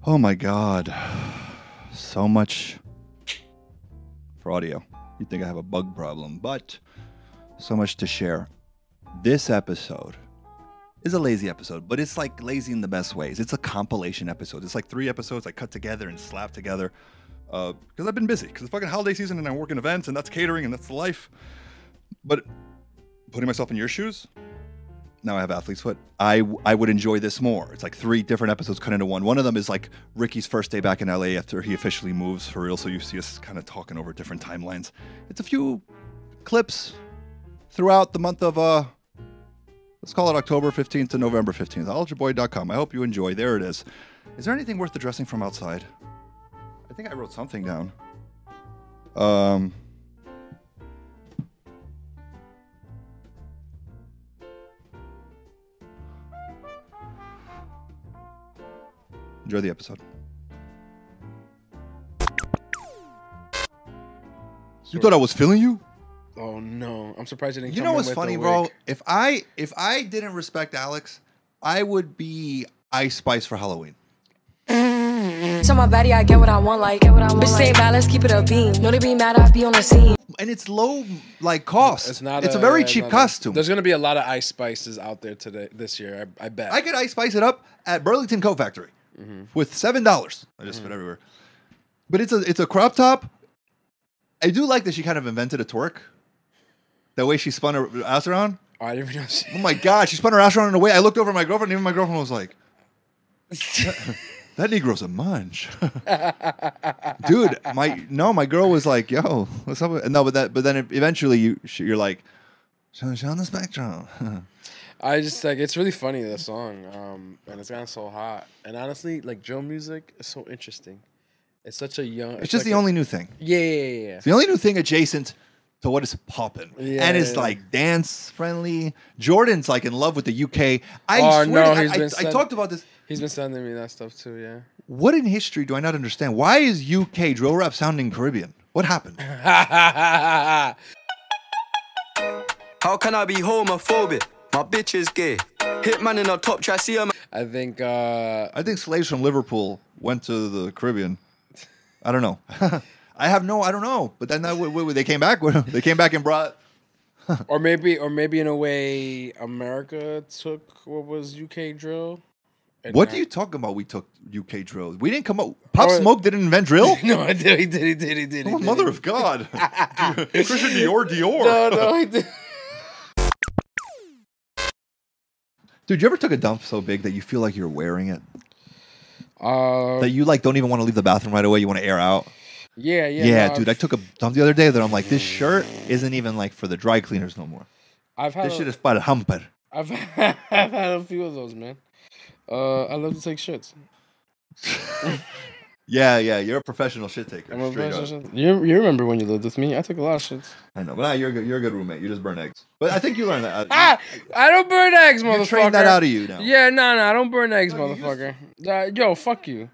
Oh my God. So much for audio. You'd think I have a bug problem, but so much to share. This episode is a lazy episode, but it's like lazy in the best ways. It's a compilation episode. It's like 3 episodes I cut together and slapped together because I've been busy because it's fucking holiday season and I work in events and that's catering and that's the life. But putting myself in your shoes, now I have athlete's foot. I would enjoy this more. It's like 3 different episodes cut into one. One of them is like Ricky's first day back in LA after he officially moves for real. So you see us kind of talking over different timelines. It's a few clips throughout the month of, let's call it October 15th to November 15th. AllYourBoy.com. I hope you enjoy. There it is. Is there anything worth addressing from outside? I think I wrote something down. Enjoy the episode. You thought I was feeling you? Oh no, I'm surprised you didn't. You know what's funny, bro? If I didn't respect Alex, I would be Ice Spice for Halloween. So my body, I get what I want, like bitch say balance, keep it a beam. No, they be mad, I be on the scene. And it's low, like, cost. It's not. It's a very cheap costume. There's gonna be a lot of Ice Spices out there this year. I bet. I could Ice Spice it up at Burlington Coat Factory with $7. I just spit everywhere. But it's a crop top. I do like that she kind of invented a twerk. The way she spun her ass around. Oh, I didn't even know. Oh my God, she spun her ass around in a way. I looked over at my girlfriend, and even my girlfriend was like, that Negro's a munch. Dude, my girl was like, yo, what's up? No, but then eventually you're like, show on the spectrum. I just like, it's really funny, the song, and it's gotten so hot. And honestly, like, drill music is so interesting. It's such a young. It's just like the only new thing. Yeah. It's the only new thing adjacent to what is popping. Yeah, and it's like dance friendly. Jordan's like in love with the UK. I talked about this. He's been sending me that stuff too, yeah. What in history do I not understand? Why is UK drill rap sounding Caribbean? What happened? How can I be homophobic? My bitch is gay. Hitman in a top try, see him. I think slaves from Liverpool went to the Caribbean. I don't know. I don't know. But then they came back. They came back and brought. or maybe in a way, America took what was UK drill. What are you talking about? We took UK drill. We didn't come up. Pop Smoke didn't invent drill. No, I did. He did. Oh, mother of God! Christian Dior. No, he did. Dude, you ever took a dump so big that you feel like you're wearing it? That you like don't even want to leave the bathroom right away. You want to air out. Yeah, dude. I took a dump the other day that I'm like, this shirt isn't even like for the dry cleaners no more. This shit is para el hamper. I've had a few of those, man. I love to take shits. Yeah. You're a professional shit taker. I'm a professional shit. You remember when you lived with me? I took a lot of shits. I know, but you're a good roommate. You just burn eggs. But I think you learned that. I don't burn eggs, motherfucker. You trained that out of you now. Yeah, no, I don't burn eggs, motherfucker. Yo, fuck you.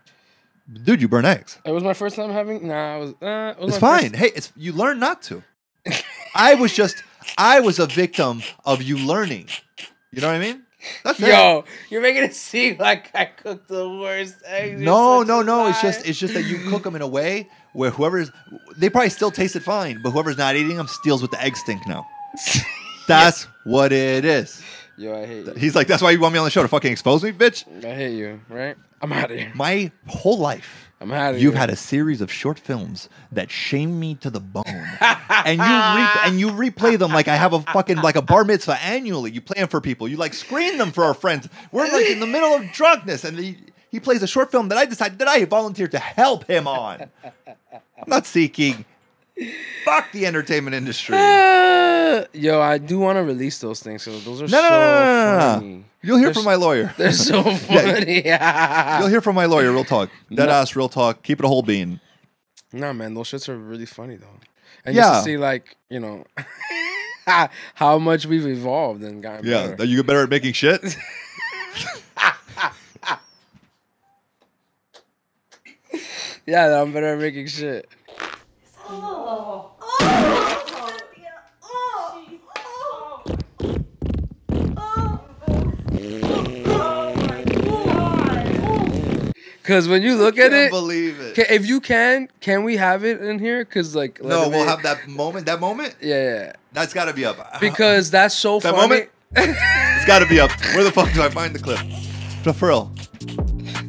Dude, you burn eggs. It was my first time having. Nah, it was it's fine. Hey, you learn not to. I was a victim of you learning. You know what I mean? That's Yo, you're making it seem like I cooked the worst eggs. No. It's just that you cook them in a way where they probably still tasted fine, but whoever's not eating them steals with the egg stink now. That's what it is. Yo, I hate you. He's like, that's why you want me on the show to fucking expose me, bitch? I hate you, right? I'm out of here. My whole life. I'm out of here. You've had a series of short films that shame me to the bone. and you replay them like I have a fucking, like a bar mitzvah annually. You play them for people. You like screen them for our friends. We're like in the middle of drunkenness. And he plays a short film that I decided that I volunteered to help him on. I'm not seeking. Fuck the entertainment industry. Yo, I do want to release those things. So those are funny. You'll hear from my lawyer. They're so funny. Yeah. You'll hear from my lawyer. Real talk. Dead ass, real talk. Keep it a whole bean. Nah, man. Those shits are really funny, though. And just to see, like, you know, how much we've evolved and gotten better. Yeah, you get better at making shit? Yeah, I'm better at making shit. Oh. Because when you look at it, believe it. if you can we have it in here? Because like, No, we'll have that moment. That moment. Yeah. That's got to be up. Because that's so that funny. moment. It's got to be up. Where the fuck do I find the clip? For real.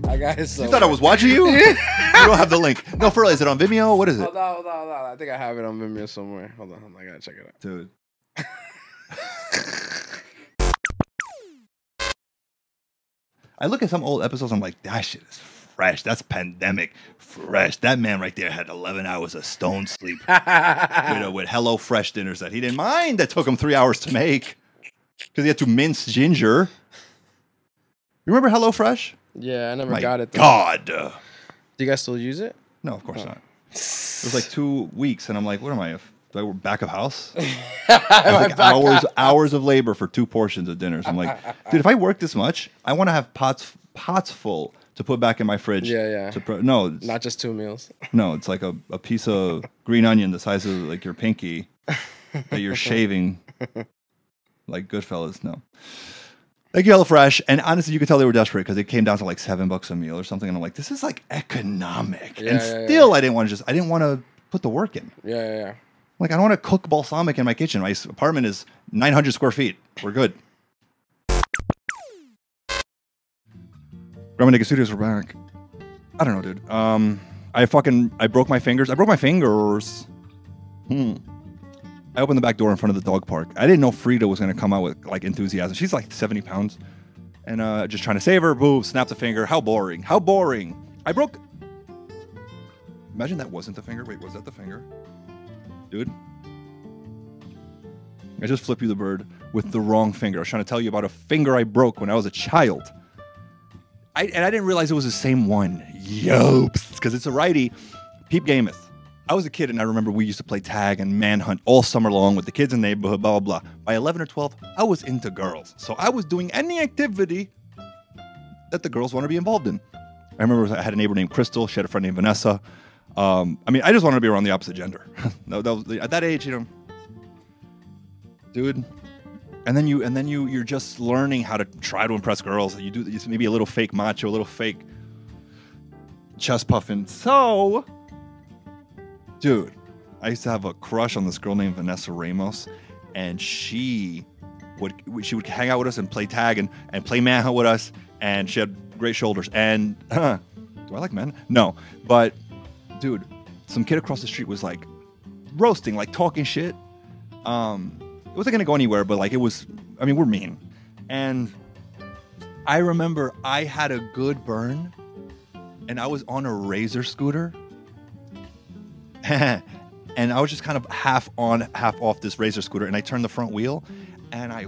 I got it. You thought I was watching you? You don't have the link. No, for real. Is it on Vimeo? What is it? Hold on. I think I have it on Vimeo somewhere. Hold on. I gotta check it out. Dude. I look at some old episodes, I'm like, that shit is fresh. That's pandemic fresh. That man right there had 11 hours of stone sleep with Hello Fresh dinners that he didn't mind. That took him 3 hours to make because he had to mince ginger. You remember Hello Fresh? Yeah, I never My got it. Though. God. Do you guys still use it? No, of course not. It was like 2 weeks, and I'm like, what am I? Do I work back of house? Like hours of labor for 2 portions of dinners. I'm like, dude, if I work this much, I want to have pots full to put back in my fridge. Yeah. No, Not just 2 meals. No, it's like a piece of green onion the size of like your pinky that you're shaving like Goodfellas. No. Thank you, HelloFresh. And honestly, you could tell they were desperate because it came down to like $7 a meal or something. And I'm like, this is like economic. Yeah, and still, I didn't want to put the work in. Yeah. Like, I don't want to cook balsamic in my kitchen. My apartment is 900 square feet. We're good. Grandma Naked Studios, we're back. I don't know, dude. I broke my fingers. I broke my fingers. I opened the back door in front of the dog park. I didn't know Frida was going to come out with, like, enthusiasm. She's, like, 70 pounds. And just trying to save her. Boom, snapped a finger. How boring. How boring. I broke... Imagine that wasn't the finger. Wait, was that the finger? Dude, I just flipped you the bird with the wrong finger. I was trying to tell you about a finger I broke when I was a child. And I didn't realize it was the same one. Yopes, because it's a righty. Peep Gameth. I was a kid, and I remember we used to play tag and manhunt all summer long with the kids in the neighborhood, blah, blah, blah. By 11 or 12, I was into girls. So I was doing any activity that the girls want to be involved in. I remember I had a neighbor named Crystal. She had a friend named Vanessa. I just wanted to be around the opposite gender. At that age, dude. And then you're just learning how to try to impress girls. You do maybe a little fake macho, a little fake chest puffing. So, dude, I used to have a crush on this girl named Vanessa Ramos, and she would hang out with us and play tag and play manhunt with us, and she had great shoulders. And do I like men? No, but. Dude, some kid across the street was like roasting, like talking shit. It wasn't gonna go anywhere, but like we're mean. And I remember I had a good burn and I was on a razor scooter. And I was just kind of half on, half off this razor scooter, and I turned the front wheel and I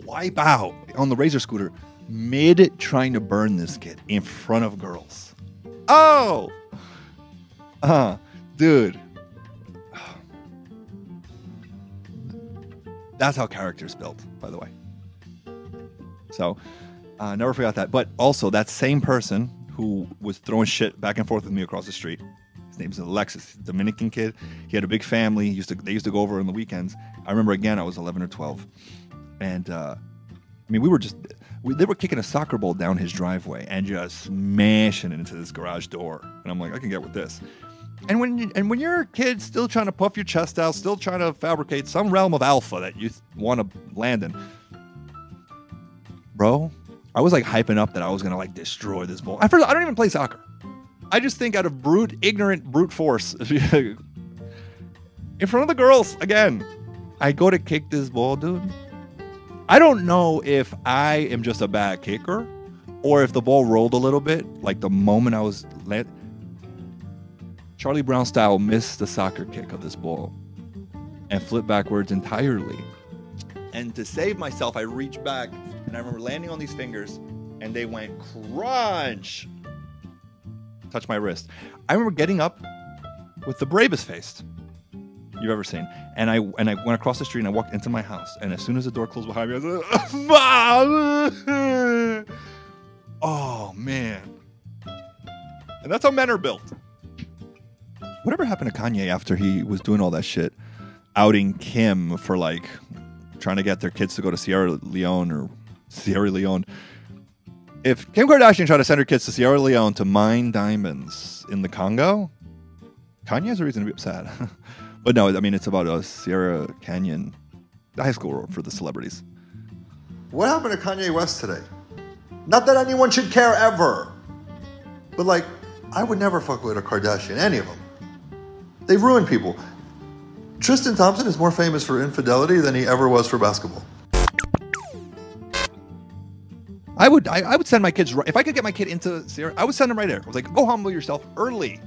wipe out on the razor scooter mid trying to burn this kid in front of girls. Oh! Dude. That's how character's built, by the way. So, never forgot that. But also, that same person who was throwing shit back and forth with me across the street, his name's Alexis, Dominican kid. He had a big family. They used to go over on the weekends. I remember, again, I was 11 or 12. And, they were kicking a soccer ball down his driveway and just smashing it into this garage door. And I'm like, I can get with this. And when you're a kid still trying to puff your chest out, still trying to fabricate some realm of alpha that you want to land in, bro, I was like hyping up that I was going to like destroy this ball. At first, I don't even play soccer. I just think out of ignorant brute force. In front of the girls, again, I go to kick this ball, dude. I don't know if I am just a bad kicker or if the ball rolled a little bit, like the moment I was Charlie Brown style missed the soccer kick of this ball and flipped backwards entirely. And to save myself, I reached back and I remember landing on these fingers and they went crunch. Touch my wrist. I remember getting up with the bravest face you've ever seen. And I went across the street and I walked into my house. And as soon as the door closed behind me, I was like, Mom! Oh, man. And that's how men are built. Whatever happened to Kanye after he was doing all that shit, outing Kim for like trying to get their kids to go to Sierra Leone? If Kim Kardashian tried to send her kids to Sierra Leone to mine diamonds in the Congo, Kanye has a reason to be upset. But no, I mean, it's about a Sierra Canyon high school for the celebrities. What happened to Kanye West today? Not that anyone should care ever. But like, I would never fuck with a Kardashian, any of them. They ruin people. Tristan Thompson is more famous for infidelity than he ever was for basketball. I would send my kids, if I could get my kid into Sierra, I would send them right there. I was like, go humble yourself early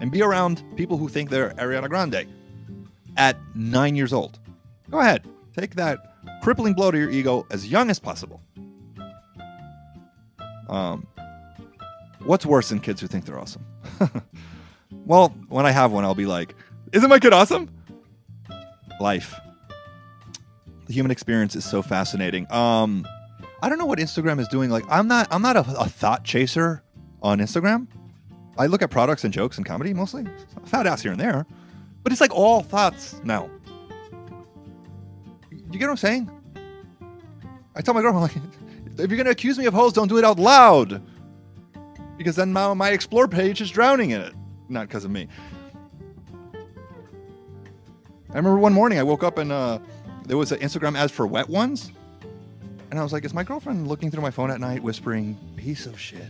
and be around people who think they're Ariana Grande at 9 years old. Go ahead. Take that crippling blow to your ego as young as possible. What's worse than kids who think they're awesome? Well, when I have one, I'll be like, isn't my kid awesome? Life. The human experience is so fascinating. I don't know what Instagram is doing. Like, I'm not a thought chaser on Instagram. I look at products and jokes and comedy mostly. Fat ass here and there. But it's like all thoughts now. You get what I'm saying? I tell my girlfriend, like, if you're going to accuse me of hoes, don't do it out loud. Because then my Explore page is drowning in it. Not because of me. I remember one morning I woke up and there was an Instagram ad for wet ones. And I was like, is my girlfriend looking through my phone at night whispering, piece of shit?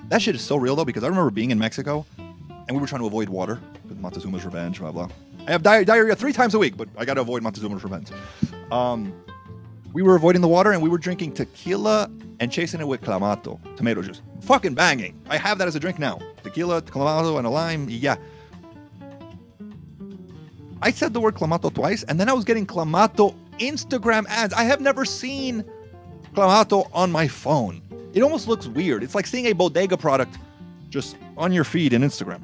That shit is so real, though, because I remember being in Mexico and we were trying to avoid water with Montezuma's revenge, blah, blah. I have diarrhea 3 times a week, but I got to avoid Montezuma's revenge. We were avoiding the water and we were drinking tequila and chasing it with clamato, tomato juice. Fucking banging. I have that as a drink now. Tequila, clamato, and a lime. Yeah. I said the word clamato twice, and then I was getting clamato Instagram ads. I have never seen clamato on my phone. It almost looks weird. It's like seeing a bodega product just on your feed in Instagram.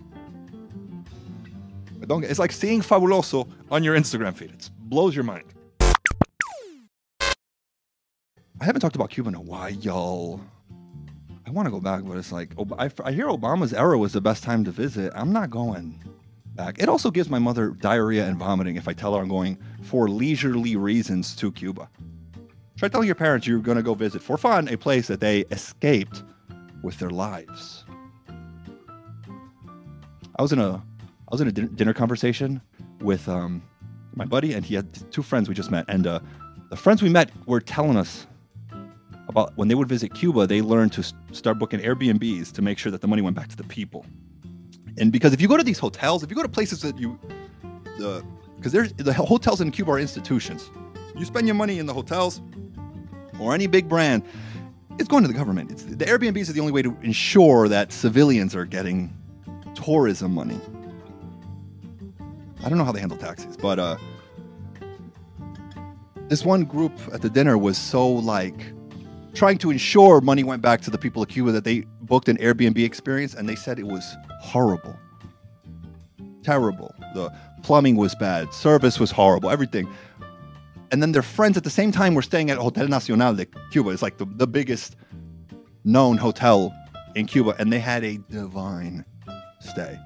It's like seeing Fabuloso on your Instagram feed. It blows your mind. I haven't talked about Cuba in a while. I want to go back, but it's like, I hear Obama's era was the best time to visit. I'm not going back. It also gives my mother diarrhea and vomiting if I tell her I'm going for leisurely reasons to Cuba. Try telling your parents you're going to go visit for fun a place that they escaped with their lives. I was in a dinner conversation with my buddy, and he had 2 friends we just met. And the friends we met were telling us about when they would visit Cuba, they learned to start booking Airbnbs to make sure that the money went back to the people. And because if you go to these hotels, if you go to places that because the hotels in Cuba are institutions. You spend your money in the hotels or any big brand, it's going to the government. The Airbnbs are the only way to ensure that civilians are getting tourism money. I don't know how they handle taxes, but this one group at the dinner was so like trying to ensure money went back to the people of Cuba that they booked an Airbnb experience, and they said it was horrible. Terrible. The plumbing was bad. Service was horrible. Everything. And then their friends at the same time were staying at Hotel Nacional de Cuba. It's like the biggest known hotel in Cuba, and they had a divine stay.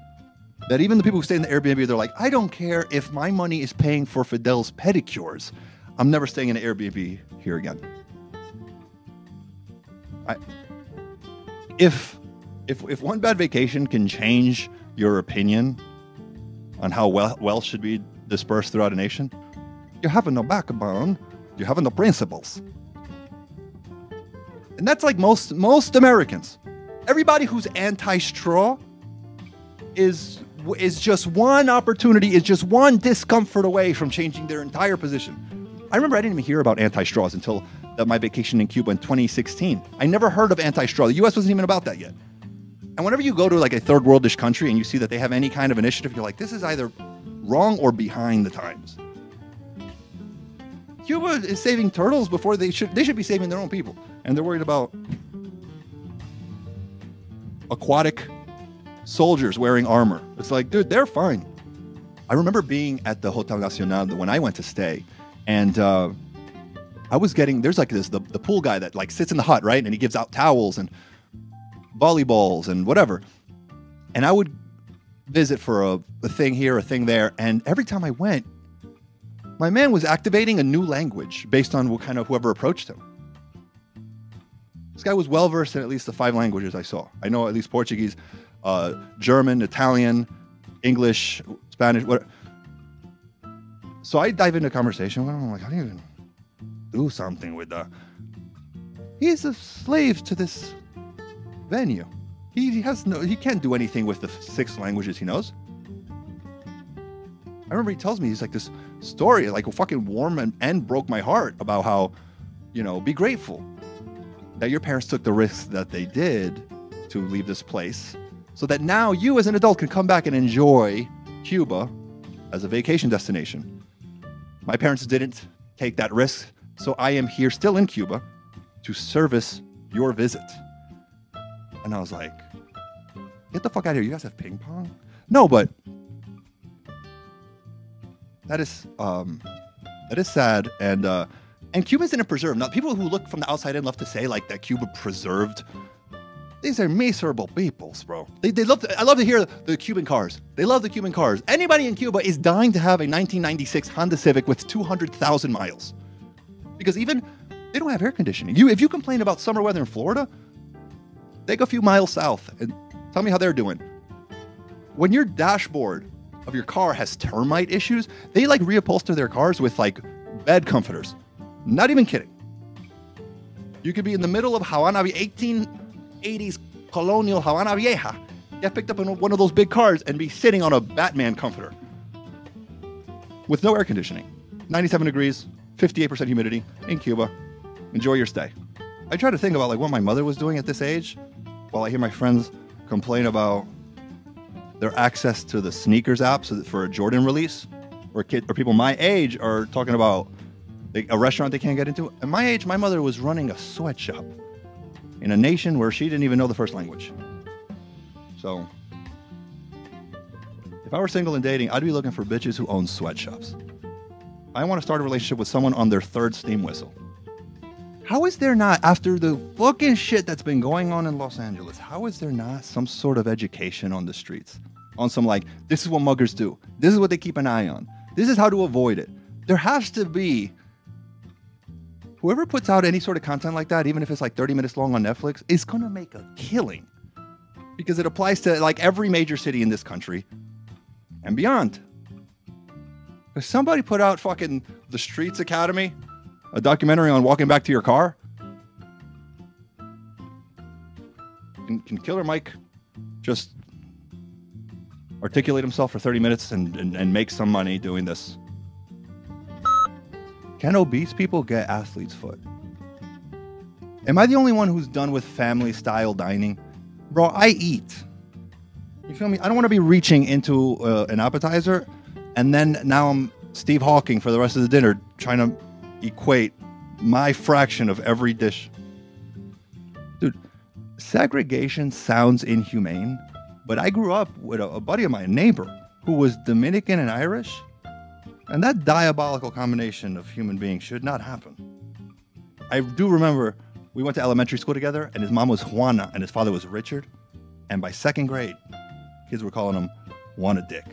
That even the people who stay in the Airbnb, they're like, I don't care if my money is paying for Fidel's pedicures. I'm never staying in an Airbnb here again. If one bad vacation can change your opinion on how wealth should be dispersed throughout a nation, you have no backbone, you have no principles. And that's like most Americans. Everybody who's anti-straw is just one opportunity, is just one discomfort away from changing their entire position. I remember I didn't even hear about anti-straws until my vacation in Cuba in 2016. I never heard of anti-straw. The U.S. wasn't even about that yet. And whenever you go to like a third worldish country and you see that they have any kind of initiative, you're like, this is either wrong or behind the times. Cuba is saving turtles before they should be saving their own people. And they're worried about aquatic soldiers wearing armor. It's like, dude, they're fine. I remember being at the Hotel Nacional when I went to stay, and I was getting, there's like the pool guy that like sits in the hut, right? And he gives out towels and volleyballs and whatever. And I would visit for a thing here, a thing there. And every time I went, my man was activating a new language based on what kind of whoever approached him. This guy was well versed in at least the 5 languages I saw. I know at least Portuguese, German, Italian, English, Spanish. What? So I dive into conversation with him. I'm like, how do you even do something with the? He's a slave to this venue. He can't do anything with the 6 languages he knows. I remember he tells me, he's like, this story, like fucking warm and broke my heart about how, be grateful that your parents took the risks that they did to leave this place so that now you as an adult can come back and enjoy Cuba as a vacation destination. My parents didn't take that risk, so I am here still in Cuba to service your visit. And I was like, get the fuck out of here. You guys have ping pong? No, but that is sad. And Cubans didn't preserve. Now, people who look from the outside in love to say like that Cuba preserved. These are miserable peoples, bro. They love. I love to hear the Cuban cars. They love the Cuban cars. Anybody in Cuba is dying to have a 1996 Honda Civic with 200,000 miles, because even they don't have air conditioning. If you complain about summer weather in Florida, take a few miles south and tell me how they're doing. When your dashboard of your car has termite issues, they like reupholster their cars with like bed comforters. Not even kidding. You could be in the middle of Havana, 1880s colonial Havana Vieja, get picked up in one of those big cars and be sitting on a Batman comforter with no air conditioning. 97 degrees, 58% humidity in Cuba. Enjoy your stay. I try to think about like what my mother was doing at this age while I hear my friends complain about their access to the sneakers app for a Jordan release, or people my age are talking about a restaurant they can't get into. At my age, my mother was running a sweatshop in a nation where she didn't even know the first language. So, if I were single and dating, I'd be looking for bitches who own sweatshops. I want to start a relationship with someone on their 3rd steam whistle. How is there not, after the fucking shit that's been going on in Los Angeles, how is there not some sort of education on the streets? On some like, this is what muggers do. This is what they keep an eye on. This is how to avoid it. There has to be, whoever puts out any sort of content like that, even if it's like 30 minutes long on Netflix, is going to make a killing. Because it applies to like every major city in this country and beyond. If somebody put out fucking The Streets Academy, a documentary on walking back to your car, can Killer Mike just articulate himself for 30 minutes and make some money doing this? Can obese people get athlete's foot? Am I the only one who's done with family-style dining? Bro, I eat. You feel me? I don't want to be reaching into an appetizer, and then now I'm Steve Hawking for the rest of the dinner, trying to equate my fraction of every dish. Dude, segregation sounds inhumane, but I grew up with a buddy of mine, a neighbor, who was Dominican and Irish. And that diabolical combination of human beings should not happen. I do remember we went to elementary school together, and his mom was Juana, and his father was Richard. And by 2nd grade, kids were calling him Juana Dick.